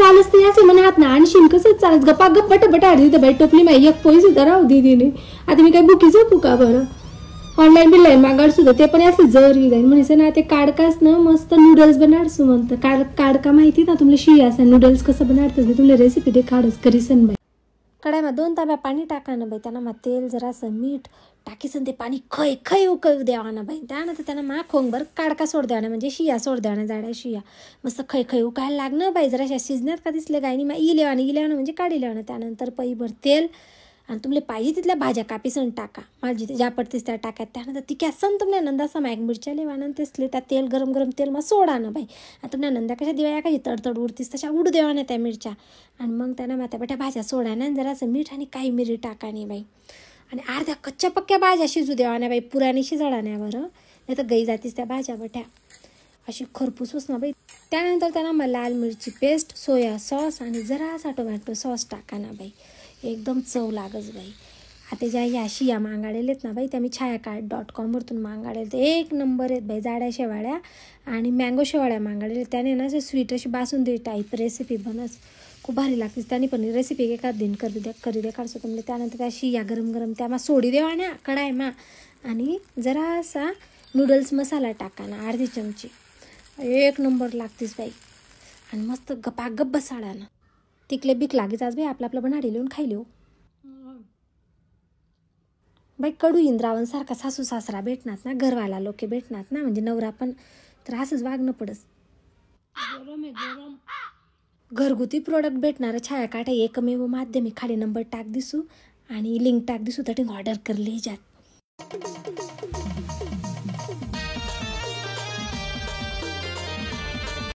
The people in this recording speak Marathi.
चालस ते असे म्हणा हात ना आणि शिन कसं चालत गप्पा गप्पा टपट आडली तर बाई टोपली माई एक पोळी सुद्धा राहू दिदीने. आता मी काय बुकी झोपू का बरं. ऑनलाईन बिनलाईन मागाड सुद्धा ते पण असे जरी जाईल म्हणायचं ना ते काडकाच ना मस्त नूडल्स बनाडसू म्हणतं. काडका माहिती ना तुमले शिया असं नूडल्स कसं बनाडतं मी तुमले रेसिपी दे काढच करीसन बाई. कढाईમાં 2 तांब्या पाणी टाकानं बाई त्यांना तेल जरासं मीठ टाकीसन ते पाणी खय खय उकळू द्यावानं बाई. त्यानंतर त्यांना खोंगभर काडका सोड द्यावानं म्हणजे शिया सोड द्यावानं जाड्या शिया मस्त खय खय उकायला लागणं बाई. जराशा शिजण्यात का दिसले गायनी मग इलेवानं म्हणजे काढी लेवानं. त्यानंतर पैभर तेल आणि तुमले पाहिजे तिथल्या भाज्या कापीसन टाका माझी ज्या पडतीस त्या टाक्यात. त्यानंतर ती कॅसन तुमल्या नंदासा मायक मिरच्या लेवानं तेसले त्या तेल गरम गरम तेल मग सोडानं बाई. आणि तुमल्या नंदा कशा दिवाळ्या कशी तडतड उडतीस तशा उडू देवानं त्या मिरच्या. आणि मग त्यांना मात्यापाट्या भाज्या सोडानं जरासं मीठ आणि काही मिरी टाकाने बाई. आणि अर्ध्या कच्च्या पक्क्या भाज्या शिजू देवाने बाई पुराणी शिजाडाण्या बरं नाही तर गई जातीस त्या भाज्या बट्या अशी खरपूस ना बाई. त्यानंतर त्यांना मग लाल मिरची पेस्ट सोया सॉस आणि जरासा टोमॅटो सॉस टाका ना बाई. एकदम चव लागच बाई. आता ज्या या शिया मागाडेलेत ना बाई त्या मी छायाकार्ट.com वरतून मागाडेल एक नंबर आहेत बाई. जाड्या शेवाळ्या आणि मँगो शेवाळ्या मागाडेले त्याने ना असे स्वीट अशी बासुंदी टाईप रेसिपी बनस खूप भारी लागतेस. त्याने पण रेसिपी एखाद दिन करी द्या काढसो तुमले. त्यानंतर त्या शिया गरम गरम त्यामा सोडी देवाण्या कढाईमा आणि जरासा नूडल्स मसाला टाका ना अर्धी चमची. एक नंबर लागतेस बाई. आणि मस्त गप्प बसाडानं तिकले बीक लागेच आज बाई आपलं बनाडी लिहून खाई बाई. कडू इंद्रावण सारखा सासू सासरा भेटणार ना घरवाला लोके भेटणार ना म्हणजे नवरा पण तर असंच वागणं पडस. घरगुती प्रोडक्ट भेटणार छायाकार्ट एकमेव माध्यम खाली नंबर टाक दिसू आणि लिंक टाक दिसू तर ऑर्डर कर ले जात.